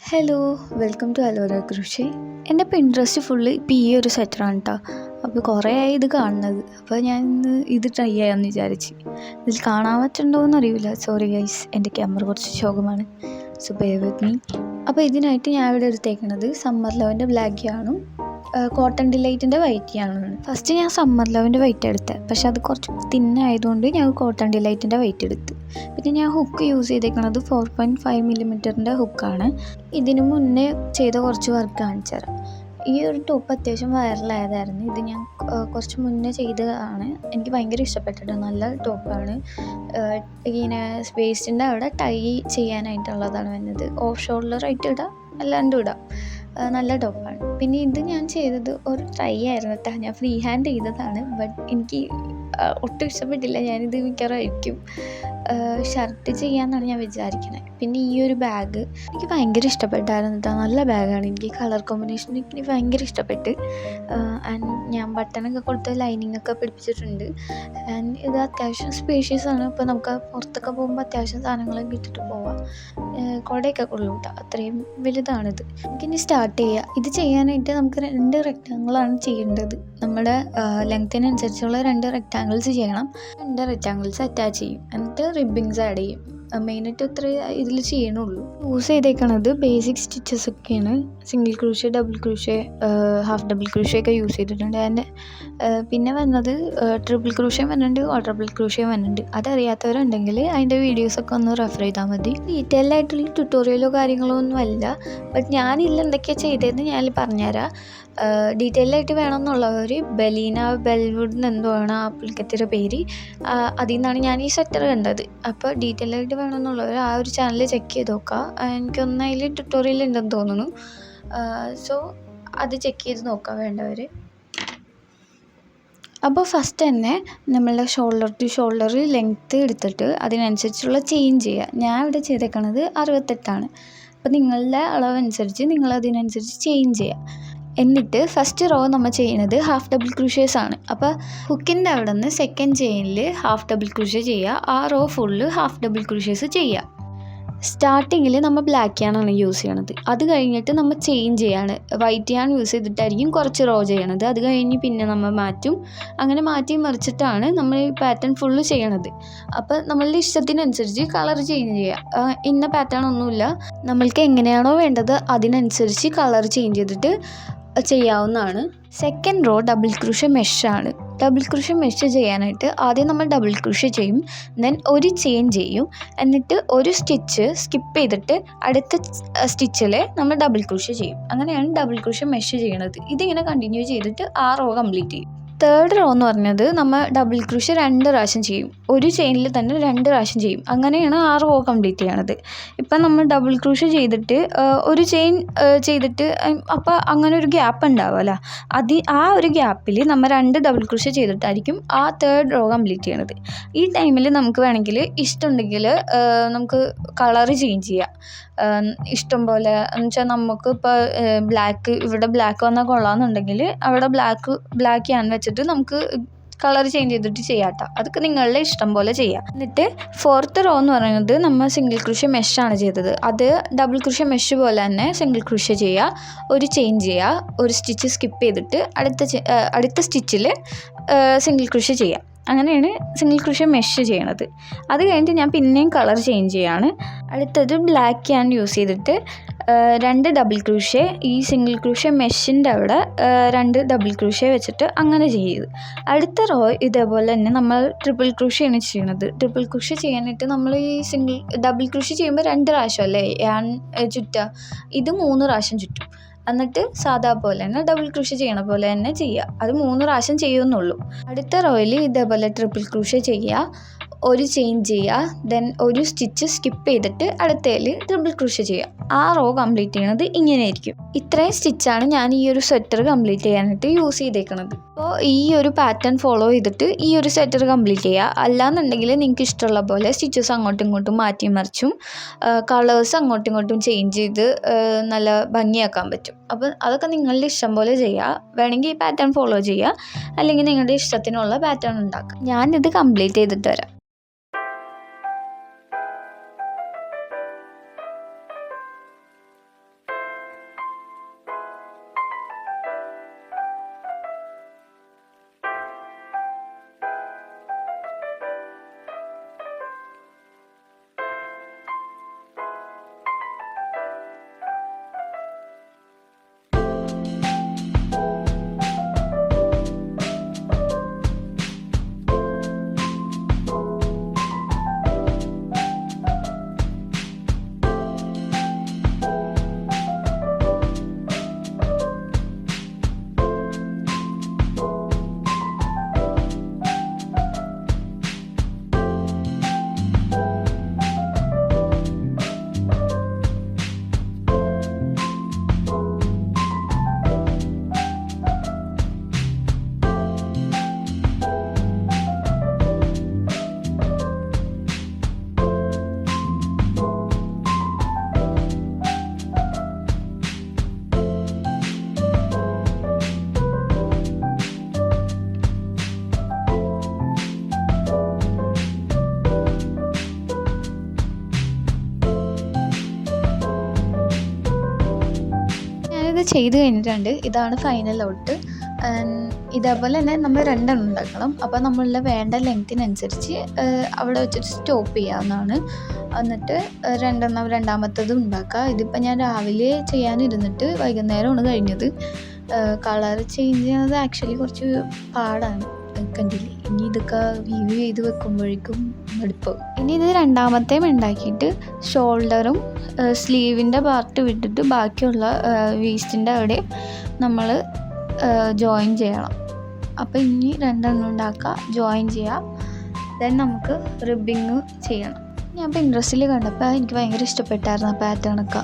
Hello, welcome to Alora കൃഷി. എൻ്റെ Pinterest full ഇപ്പോൾ ഈ ഒരു സെറ്ററാണ് കേട്ടോ. അപ്പോൾ കുറേ ആയി ഇത് കാണുന്നത്. അപ്പോൾ ഞാൻ ഇന്ന് ഇത് ട്രൈ ചെയ്യാമെന്ന് വിചാരിച്ച്. ഇതിൽ കാണാൻ പറ്റുന്നുണ്ടോയെന്ന് അറിയില്ല. സോറി ഗൈസ്, എൻ്റെ ക്യാമറ കുറച്ച് ശോകമാണ്. So bear with me. അപ്പോൾ ഇതിനായിട്ട് ഞാൻ ഇവിടെ എടുത്തേക്കുന്നത് സമ്മർ ലവൻ്റെ ബ്ലാക്കിയാണും കോട്ടൺ ഡിലൈറ്റിൻ്റെ വൈറ്റിയാണ്. ഫസ്റ്റ് ഞാൻ സമ്മർ ലവൻ്റെ വൈറ്റ് എടുത്തത്, പക്ഷെ അത് കുറച്ച് തിന്നായതുകൊണ്ട് ഞാൻ കോട്ടൺ ഡിലൈറ്റിൻ്റെ വൈറ്റ് എടുത്ത്. പിന്നെ ഞാൻ ഹുക്ക് യൂസ് ചെയ്തേക്കുന്നത് 4.5 mm ഹുക്കാണ്. ഇതിനു മുന്നേ ചെയ്ത കുറച്ച് വർക്ക് കാണിച്ചു തരാം. ഈ ഒരു ടോപ്പ് അത്യാവശ്യം വൈറലായതായിരുന്നു. ഇത് ഞാൻ കുറച്ച് മുന്നേ ചെയ്തതാണ്. എനിക്ക് ഭയങ്കര ഇഷ്ടപ്പെട്ടിട്ട് നല്ല ടോപ്പാണ്. ഇങ്ങനെ വേസ്റ്റിൻ്റെ അവിടെ ടൈ ചെയ്യാനായിട്ടുള്ളതാണ് വരുന്നത്. ഓഫ് ഷോൾഡറായിട്ട് ഇടാം, അല്ലാണ്ടും ഇടാം. നല്ല ടോപ്പാണ്. പിന്നെ ഇത് ഞാൻ ചെയ്തത് ഒരു ട്രൈ ആയിരുന്നു കേട്ടോ. ഞാൻ ഫ്രീ ഹാൻഡ് ചെയ്തതാണ്. ബട്ട് എനിക്ക് ഒട്ടും ഇഷ്ടപ്പെട്ടില്ല. ഞാനിത് മിക്കവാറും ഷർട്ട് ചെയ്യാമെന്നാണ് ഞാൻ വിചാരിക്കുന്നത്. പിന്നെ ഈ ഒരു ബാഗ് എനിക്ക് ഭയങ്കര ഇഷ്ടപ്പെട്ടായിരുന്നു കേട്ടോ. നല്ല ബാഗാണ്. എനിക്ക് കളർ കോമ്പിനേഷൻ എനിക്ക് ഭയങ്കര ഇഷ്ടപ്പെട്ട്. ആൻഡ് ഞാൻ ബട്ടണൊക്കെ കൊടുത്ത് ലൈനിങ്ങൊക്കെ പിടിപ്പിച്ചിട്ടുണ്ട്. ആൻഡ് ഇത് അത്യാവശ്യം സ്പേഷ്യസ് ആണ്. ഇപ്പോൾ നമുക്ക് പുറത്തൊക്കെ പോകുമ്പോൾ അത്യാവശ്യം സാധനങ്ങളൊക്കെ ഇട്ടിട്ട് പോവാം. കുടയൊക്കെ കൊള്ളു കേട്ടോ. അത്രയും വലുതാണിത്. നമുക്കിനി സ്റ്റാർട്ട് ചെയ്യാം. ഇത് ചെയ്യാനായിട്ട് നമുക്ക് 2 റെക്റ്റാങ്കിളാണ് ചെയ്യേണ്ടത്. നമ്മുടെ ലെങ്ത്തിനനുസരിച്ചുള്ള 2 റെക്റ്റാങ്കിൾസ് ചെയ്യണം. 2 റെക്റ്റാങ്കിൾസ് അറ്റാച്ച് ചെയ്യും. എന്നിട്ട് റിബിങ്സ് ആഡ് ചെയ്യും. മെയിനായിട്ട് ഇത്ര ഇതിൽ ചെയ്യണുള്ളൂ. യൂസ് ചെയ്തേക്കണത് ബേസിക് സ്റ്റിച്ചസ് ഒക്കെയാണ്. Single crochet, double crochet, half double crochet ഒക്കെ യൂസ് ചെയ്തിട്ടുണ്ട്. അതിൻ്റെ പിന്നെ വന്നത് ട്രിപ്പിൾ ക്രൂഷ്യം വരുന്നുണ്ട്, ക്വാഡ്രപ്പിൾ ക്രൂഷ്യം വരുന്നുണ്ട്. അതറിയാത്തവരുണ്ടെങ്കിൽ അതിൻ്റെ വീഡിയോസൊക്കെ ഒന്ന് റെഫർ ചെയ്താൽ മതി. ഡീറ്റെയിൽ ആയിട്ടുള്ള ട്യൂട്ടോറിയലോ കാര്യങ്ങളോ ഒന്നും അല്ല. ബട്ട് ഞാനില്ല എന്തൊക്കെയാണ് ചെയ്തതെന്ന് ഞാൻ പറഞ്ഞുതരാം. ഡീറ്റെയിൽ ആയിട്ട് വേണമെന്നുള്ളവർ ബലീന ബെൽവുഡ് എന്തോയാണ് ആ പുള്ളിക്കത്തിയുടെ പേര്. അതിൽ നിന്നാണ് ഞാൻ ഈ സെറ്റർ കണ്ടത്. അപ്പോൾ ഡീറ്റെയിൽ ആയിട്ട് വേണമെന്നുള്ളവർ ആ ഒരു ചാനൽ ചെക്ക് ചെയ്ത് നോക്കുക. എനിക്കൊന്ന് അതിൽ ട്യൂട്ടോറിയൽ ഉണ്ടെന്ന് തോന്നുന്നു. സോ അത് ചെക്ക് ചെയ്ത് നോക്കുക വേണ്ടവർ. അപ്പോൾ ഫസ്റ്റ് തന്നെ നമ്മളുടെ ഷോൾഡർ ടു ഷോൾഡർ ലെങ്ത്ത് എടുത്തിട്ട് അതിനനുസരിച്ചുള്ള ചേഞ്ച് ചെയ്യുക. ഞാൻ ഇവിടെ ചെയ്തേക്കണത് 68ആണ്. അപ്പോൾ നിങ്ങളുടെ അളവനുസരിച്ച് നിങ്ങളതിനനുസരിച്ച് ചേഞ്ച് ചെയ്യുക. എന്നിട്ട് ഫസ്റ്റ് റോ നമ്മൾ ചെയ്യുന്നത് ഹാഫ് ഡബിൾ ക്രൂഷ്യേഴ്സ് ആണ്. അപ്പോൾ ഹുക്കിൻ്റെ അവിടെ നിന്ന് സെക്കൻഡ് ചെയിനിൽ ഹാഫ് ഡബിൾ ക്രൂഷ്യ ചെയ്യുക. ആ റോ ഫുള്ള് ഹാഫ് ഡബിൾ ക്രൂഷ്യേഴ്സ് ചെയ്യുക. സ്റ്റാർട്ടിങ്ങിൽ നമ്മൾ ബ്ലാക്ക് യാണാണ് യൂസ് ചെയ്യണത്. അത് കഴിഞ്ഞിട്ട് നമ്മൾ ചേഞ്ച് ചെയ്യാണ്. വൈറ്റ് യാൺ യൂസ് ചെയ്തിട്ടായിരിക്കും കുറച്ച് റോ ചെയ്യണത്. അത് കഴിഞ്ഞ് പിന്നെ നമ്മൾ മാറ്റും. അങ്ങനെ മാറ്റി മറിച്ചിട്ടാണ് നമ്മൾ ഈ പാറ്റേൺ ഫുള്ള് ചെയ്യണത്. അപ്പോൾ നമ്മളുടെ ഇഷ്ടത്തിനനുസരിച്ച് കളർ ചേഞ്ച് ചെയ്യുക. ഇന്ന പാറ്റേൺ ഒന്നുമില്ല. നമ്മൾക്ക് എങ്ങനെയാണോ വേണ്ടത് അതിനനുസരിച്ച് കളർ ചേഞ്ച് ചെയ്തിട്ട് ചെയ്യാവുന്നതാണ്. സെക്കൻഡ് റോ ഡബിൾ ക്രൂഷ്യ മെഷാണ്. ഡബിൾ ക്രൂഷ്യ മെഷ് ചെയ്യാനായിട്ട് ആദ്യം നമ്മൾ ഡബിൾ ക്രൂഷ്യ ചെയ്യും. ദെൻ ഒരു ചെയിൻ ചെയ്യും. എന്നിട്ട് ഒരു സ്റ്റിച്ച് സ്കിപ്പ് ചെയ്തിട്ട് അടുത്ത സ്റ്റിച്ചിൽ നമ്മൾ ഡബിൾ ക്രൂഷ്യ ചെയ്യും. അങ്ങനെയാണ് ഡബിൾ ക്രൂഷ്യ മെഷ് ചെയ്യണത്. ഇതിങ്ങനെ കണ്ടിന്യൂ ചെയ്തിട്ട് ആ റോ കംപ്ലീറ്റ് ചെയ്യും. തേർഡ് റോ എന്ന് പറഞ്ഞത് നമ്മൾ ഡബിൾ ക്രൂഷ്യ 2 പ്രാവശ്യം ചെയ്യും. ഒരു ചെയിനിൽ തന്നെ 2 പ്രാവശ്യം ചെയ്യും. അങ്ങനെയാണ് ആ റോ കംപ്ലീറ്റ് ചെയ്യണത്. ഇപ്പം നമ്മൾ ഡബിൾ ക്രൂഷ്യ ചെയ്തിട്ട് ഒരു ചെയിൻ ചെയ്തിട്ട് അപ്പോൾ അങ്ങനെ ഒരു ഗ്യാപ്പ് ഉണ്ടാവുമല്ലോ. ആ ഒരു ഗ്യാപ്പിൽ നമ്മൾ 2 ഡബിൾ ക്രൂഷ്യ ചെയ്തിട്ടായിരിക്കും ആ തേർഡ് റോ കംപ്ലീറ്റ് ചെയ്യണത്. ഈ ടൈമിൽ നമുക്ക് വേണമെങ്കിൽ ഇഷ്ടമുണ്ടെങ്കിൽ നമുക്ക് കളറ് ചേഞ്ച് ചെയ്യാം. ഇഷ്ടം പോലെ എന്ന് വെച്ചാൽ നമുക്ക് ഇപ്പോൾ ബ്ലാക്ക് ഇവിടെ ബ്ലാക്ക് വന്നാൽ കൊള്ളാമെന്നുണ്ടെങ്കിൽ അവിടെ ബ്ലാക്ക് ഞാൻ വെച്ചിട്ട് നമുക്ക് കളർ ചേഞ്ച് ചെയ്തിട്ട് ചെയ്യാം കേട്ടോ. അതൊക്കെ നിങ്ങളുടെ ഇഷ്ടം പോലെ ചെയ്യാം. എന്നിട്ട് ഫോർത്ത് റോ എന്ന് പറയുന്നത് നമ്മൾ സിംഗിൾ ക്രൂഷ്യ മെഷാണ് ചെയ്തത്. അത് ഡബിൾ ക്രൂഷ്യ മെഷ് പോലെ തന്നെ സിംഗിൾ ക്രൂഷ്യ ചെയ്യുക, ഒരു ചെയിൻ ചെയ്യുക, ഒരു സ്റ്റിച്ച് സ്കിപ്പ് ചെയ്തിട്ട് അടുത്ത സ്റ്റിച്ചിൽ സിംഗിൾ ക്രൂഷ്യ ചെയ്യുക. അങ്ങനെയാണ് സിംഗിൾ ക്രൂഷ്യ മെഷ് ചെയ്യണത്. അത് കഴിഞ്ഞിട്ട് ഞാൻ പിന്നെയും കളർ ചേഞ്ച് ചെയ്യാണ്. അടുത്തത് ബ്ലാക്ക് യാൺ യൂസ് ചെയ്തിട്ട് 2 ഡബിൾ ക്രൂഷ്യ ഈ സിംഗിൾ ക്രൂഷ്യ മെഷിൻ്റെ അവിടെ 2 ഡബിൾ ക്രൂഷ്യ വെച്ചിട്ട് അങ്ങനെ ചെയ്ത് അടുത്ത റോ ഇതേപോലെ തന്നെ നമ്മൾ ട്രിപ്പിൾ ക്രൂഷ്യയാണ് ചെയ്യുന്നത്. ട്രിപ്പിൾ ക്രൂഷ്യ ചെയ്യാനായിട്ട് നമ്മൾ ഈ ഡബിൾ ക്രൂഷ്യ ചെയ്യുമ്പോൾ 2 പ്രാവശ്യം അല്ലേ ചുറ്റുക, ഇത് 3 പ്രാവശ്യം ചുറ്റും. എന്നിട്ട് സാധാ പോലെ തന്നെ ഡബിൾ ക്രൂഷ്യ ചെയ്യണ പോലെ തന്നെ ചെയ്യുക. അത് 3 പ്രാവശ്യം ചെയ്യുന്നുള്ളൂ. അടുത്ത റോയിൽ ഇതേപോലെ ട്രിപ്പിൾ ക്രൂഷ്യ ചെയ്യുക, ഒരു ചെയിൻ ചെയ്യുക, ദെൻ ഒരു സ്റ്റിച്ച് സ്കിപ്പ് ചെയ്തിട്ട് അടുത്തതിൽ ട്രിപ്പിൾ ക്രൂഷ്യ ചെയ്യുക. ആ റോ കംപ്ലീറ്റ് ചെയ്യണത് ഇങ്ങനെയായിരിക്കും. ഇത്രയും സ്റ്റിച്ചാണ് ഞാൻ ഈ ഒരു സ്വെറ്റർ കംപ്ലീറ്റ് ചെയ്യാനായിട്ട് യൂസ് ചെയ്തേക്കുന്നത്. അപ്പോൾ ഈ ഒരു പാറ്റേൺ ഫോളോ ചെയ്തിട്ട് ഈ ഒരു സ്വെറ്റർ കംപ്ലീറ്റ് ചെയ്യുക. അല്ലാന്നുണ്ടെങ്കിൽ നിങ്ങൾക്ക് ഇഷ്ടമുള്ള പോലെ സ്റ്റിച്ചസ് അങ്ങോട്ടും ഇങ്ങോട്ടും മാറ്റി മറിച്ചും കളേഴ്സ് അങ്ങോട്ടും ഇങ്ങോട്ടും ചേഞ്ച് ചെയ്ത് നല്ല ഭംഗിയാക്കാൻ പറ്റും. അപ്പോൾ അതൊക്കെ നിങ്ങളുടെ ഇഷ്ടം പോലെ ചെയ്യുക. വേണമെങ്കിൽ ഈ പാറ്റേൺ ഫോളോ ചെയ്യുക, അല്ലെങ്കിൽ നിങ്ങളുടെ ഇഷ്ടത്തിനുള്ള പാറ്റേൺ ഉണ്ടാക്കുക. ഞാനിത് കംപ്ലീറ്റ് ചെയ്തിട്ട് വരാം. ഇത് ചെയ്ത് കഴിഞ്ഞിട്ടുണ്ട്. ഇതാണ് ഫൈനൽ ഔട്ട്. ഇതേപോലെ തന്നെ നമ്മൾ 2 എണ്ണം ഉണ്ടാക്കണം. അപ്പോൾ നമ്മളുടെ വേണ്ട ലെങ്ത്തിനനുസരിച്ച് അവിടെ വെച്ചിട്ട് സ്റ്റോപ്പ് ചെയ്യാവുന്നതാണ്. എന്നിട്ട് 2 എണ്ണം രണ്ടാമത്തത് ഉണ്ടാക്കുക. ഇതിപ്പോൾ ഞാൻ രാവിലെ ചെയ്യാനിരുന്നിട്ട് വൈകുന്നേരമാണ് കഴിഞ്ഞത്. കളർ ചേഞ്ച് ചെയ്യുന്നത് ആക്ച്വലി കുറച്ച് പാടാണ്, കണ്ടില്ലേ. ഇനി ഇതൊക്കെ വ്യൂ ചെയ്ത് വെക്കുമ്പോഴേക്കും മടുപ്പാവും. ഇനി ഇത് രണ്ടാമത്തെയും ഉണ്ടാക്കിയിട്ട് ഷോൾഡറും സ്ലീവിൻ്റെ പാർട്ട് വിട്ടിട്ട് ബാക്കിയുള്ള വേസ്റ്റിൻ്റെ അവിടെ നമ്മൾ ജോയിൻ ചെയ്യണം. അപ്പോൾ ഇനി 2 എണ്ണം ഉണ്ടാക്കുക, ജോയിൻ ചെയ്യുക, ദെൻ നമുക്ക് റിബിങ് ചെയ്യണം. ഞാൻ പിൻട്രസ്റ്റിൽ കണ്ടപ്പോൾ എനിക്ക് ഭയങ്കര ഇഷ്ടപ്പെട്ടായിരുന്നു ആ പാറ്റേണൊക്കെ.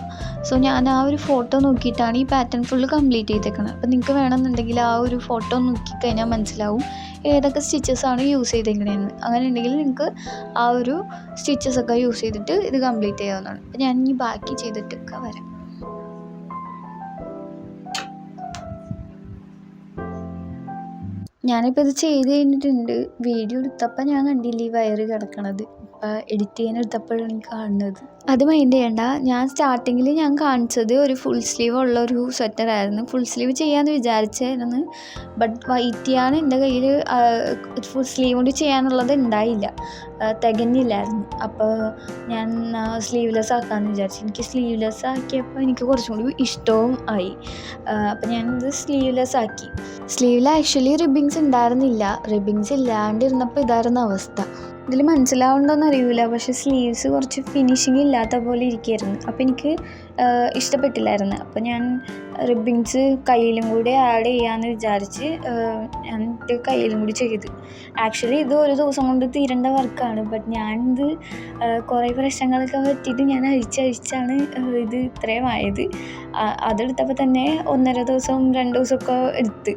സോ ഞാൻ ആ ഒരു ഫോട്ടോ നോക്കിയിട്ടാണ് ഈ പാറ്റേൺ ഫുള്ള് കംപ്ലീറ്റ് ചെയ്തേക്കുന്നത്. അപ്പോൾ നിങ്ങൾക്ക് വേണമെന്നുണ്ടെങ്കിൽ ആ ഒരു ഫോട്ടോ നോക്കിക്കഴിഞ്ഞാൽ മനസ്സിലാവും ഏതൊക്കെ സ്റ്റിച്ചസാണ് യൂസ് ചെയ്തേക്കണേന്ന്. അങ്ങനെ ഉണ്ടെങ്കിൽ നിങ്ങൾക്ക് ആ ഒരു സ്റ്റിച്ചസൊക്കെ യൂസ് ചെയ്തിട്ട് ഇത് കംപ്ലീറ്റ് ചെയ്യാവുന്നതാണ്. അപ്പോൾ ഞാൻ ഇനി ബാക്കി ചെയ്തിട്ടൊക്കെ വരാം. ഞാനിപ്പോൾ ഇത് ചെയ്ത് കഴിഞ്ഞിട്ടുണ്ട്. വീഡിയോ എടുത്തപ്പോൾ ഞാൻ കണ്ടില്ല ഈ വയറ് കിടക്കണത്. ഇപ്പോൾ എഡിറ്റ് ചെയ്യാനെടുത്തപ്പോഴാണ് എനിക്ക് കാണുന്നത്. അത് മൈൻഡ് ചെയ്യണ്ട. ഞാൻ സ്റ്റാർട്ടിങ്ങിൽ ഞാൻ കാണിച്ചത് ഒരു ഫുൾ സ്ലീവ് ഉള്ള ഒരു സ്വെറ്ററായിരുന്നു. ഫുൾ സ്ലീവ് ചെയ്യാമെന്ന് വിചാരിച്ചായിരുന്നു. ബട്ട് വൈറ്റിയാണ് എൻ്റെ കയ്യിൽ. ഫുൾ സ്ലീവ് കൊണ്ട് ചെയ്യാനുള്ളത് ഉണ്ടായില്ല, തികഞ്ഞില്ലായിരുന്നു. അപ്പോൾ ഞാൻ സ്ലീവ്ലെസ് ആക്കാമെന്ന് വിചാരിച്ചു. എനിക്ക് സ്ലീവ്ലെസ് ആക്കിയപ്പോൾ എനിക്ക് കുറച്ചും കൂടി ഇഷ്ടവും ആയി. അപ്പോൾ ഞാനിത് സ്ലീവ്ലെസ് ആക്കി. സ്ലീവിൽ ആക്ച്വലി റിബിങ്സ് ഉണ്ടായിരുന്നില്ല. റിബിങ്സ് ഇല്ലാണ്ടിരുന്നപ്പോൾ ഇതായിരുന്നു അവസ്ഥ. ഇതിൽ മനസ്സിലാവുണ്ടോയെന്ന് അറിയില്ല, പക്ഷേ സ്ലീവ്സ് കുറച്ച് ഫിനിഷിങ് ഇല്ലാത്ത പോലെ ഇരിക്കുകയായിരുന്നു. അപ്പോൾ എനിക്ക് ഇഷ്ടപ്പെട്ടില്ലായിരുന്നു. അപ്പോൾ ഞാൻ റിബിങ്സ് കയ്യിലും കൂടി ആഡ് ചെയ്യാമെന്ന് വിചാരിച്ച് ഞാൻ കയ്യിലും കൂടി ചെയ്ത്. ആക്ച്വലി ഇത് ഒരു ദിവസം കൊണ്ട് തീരേണ്ട വർക്കാണ്. ബട്ട് ഞാനിത് കുറേ പ്രശ്നങ്ങളൊക്കെ പറ്റിയിട്ട് ഞാൻ അഴിച്ചാണ് ഇത് ഇത്രയും ആയത്. അതെടുത്തപ്പോൾ തന്നെ 1.5 ദിവസം 2 ദിവസമൊക്കെ എടുത്ത്.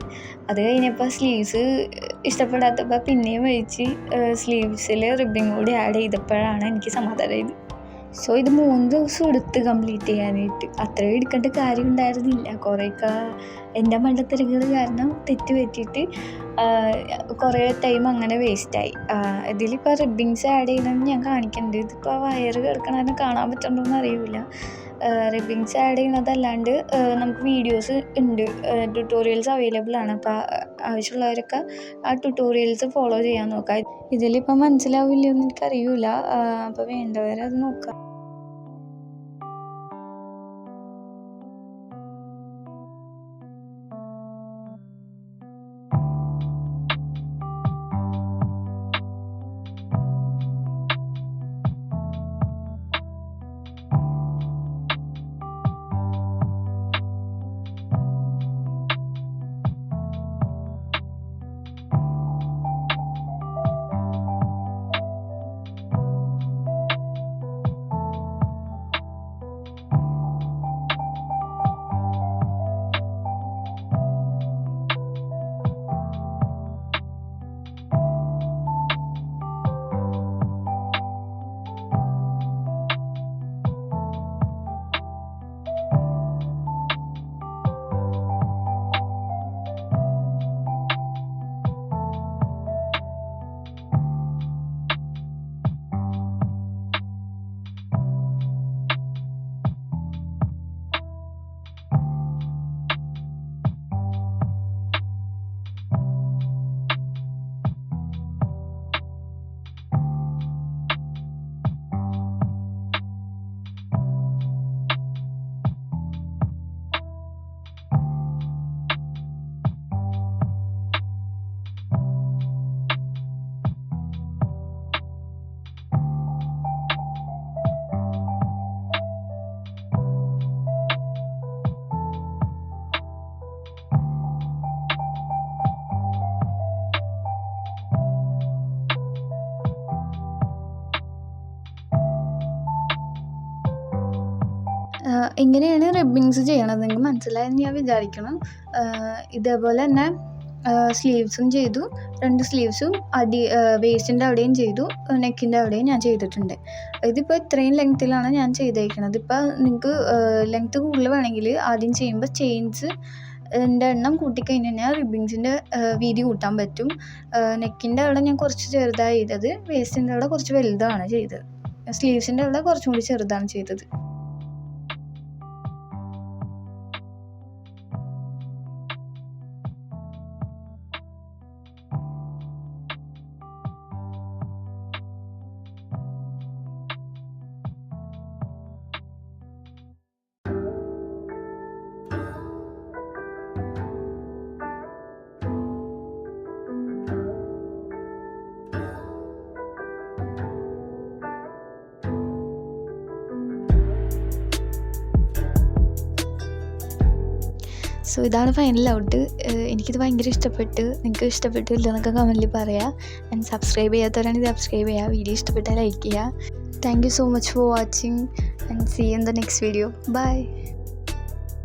അത് കഴിഞ്ഞപ്പോൾ സ്ലീവ്സ് ഇഷ്ടപ്പെടാത്തപ്പോൾ പിന്നെയും അഴിച്ച് സ്ലീവ്സിൽ റിബിങ് കൂടി ആഡ് ചെയ്തപ്പോഴാണ് എനിക്ക് സമാധാനമായത്. സോ ഇത് 3 ദിവസം എടുത്ത് കംപ്ലീറ്റ് ചെയ്യാനായിട്ട്. അത്രയും എടുക്കേണ്ട കാര്യം ഉണ്ടായിരുന്നില്ല. കുറേയൊക്കെ എൻ്റെ മണ്ടത്തരങ്ങൾ കാരണം തെറ്റ് പറ്റിയിട്ട് കുറേ ടൈം അങ്ങനെ വേസ്റ്റായി. ഇതിലിപ്പോൾ റിബിങ്സ് ആഡ് ചെയ്യണമെന്ന് ഞാൻ കാണിക്കുന്നുണ്ട്. ഇതിപ്പോൾ വയറ് കിടക്കണമെന്ന് കാണാൻ പറ്റുന്നുണ്ടോയെന്ന് അറിയില്ല. റിബിങ്സ് ആഡ് ചെയ്യണതല്ലാണ്ട് നമുക്ക് വീഡിയോസ് ഉണ്ട്, ട്യൂട്ടോറിയൽസ് അവൈലബിൾ ആണ്. അപ്പോൾ ആവശ്യമുള്ളവരൊക്കെ ആ ട്യൂട്ടോറിയൽസ് ഫോളോ ചെയ്യാൻ നോക്കാം. ഇതിലിപ്പോൾ മനസ്സിലാവില്ലെന്ന് എനിക്കറിയില്ല. അപ്പോൾ വേണ്ടവരത് നോക്കാം. ഇങ്ങനെയാണ് റിബ്ബിങ്സ് ചെയ്യണത്. നിങ്ങൾക്ക് മനസ്സിലായെന്ന് ഞാൻ വിചാരിക്കണം. ഇതേപോലെ തന്നെ സ്ലീവ്സും ചെയ്തു. 2 സ്ലീവ്സും വേസ്റ്റിൻ്റെ അവിടെയും ചെയ്തു, നെക്കിൻ്റെ അവിടെയും ഞാൻ ചെയ്തിട്ടുണ്ട്. ഇതിപ്പോൾ ഇത്രയും ലെങ്ത്തിലാണ് ഞാൻ ചെയ്തേക്കുന്നത്. ഇപ്പോൾ നിങ്ങൾക്ക് ലെങ്ത്ത് കൂടുതൽ വേണമെങ്കിൽ ആദ്യം ചെയ്യുമ്പോൾ ചെയിൻസിൻ്റെ എണ്ണം കൂട്ടിക്കഴിഞ്ഞ് കഴിഞ്ഞാൽ റിബ്ബിങ്സിൻ്റെ വീതി കൂട്ടാൻ പറ്റും. നെക്കിൻ്റെ അവിടെ ഞാൻ കുറച്ച് ചെറുതാണ് ചെയ്തത്, വേസ്റ്റിൻ്റെ അവിടെ കുറച്ച് വലുതാണ് ചെയ്തത്, സ്ലീവ്സിൻ്റെ അവിടെ കുറച്ചും കൂടി ചെറുതാണ് ചെയ്തത്. സോ ഇതാണ് ഫൈനൽ ഔട്ട്. എനിക്കിത് ഭയങ്കര ഇഷ്ടപ്പെട്ട്. നിങ്ങൾക്ക് ഇഷ്ടപ്പെട്ടില്ല എന്നൊക്കെ കമൻറ്റിൽ പറയാം. ആൻഡ് സബ്സ്ക്രൈബ് ചെയ്യാത്തവരാണെങ്കിൽ സബ്സ്ക്രൈബ് ചെയ്യുക. വീഡിയോ ഇഷ്ടപ്പെട്ടാൽ ലൈക്ക് ചെയ്യുക. Thank you so much for watching and see in the next video. By.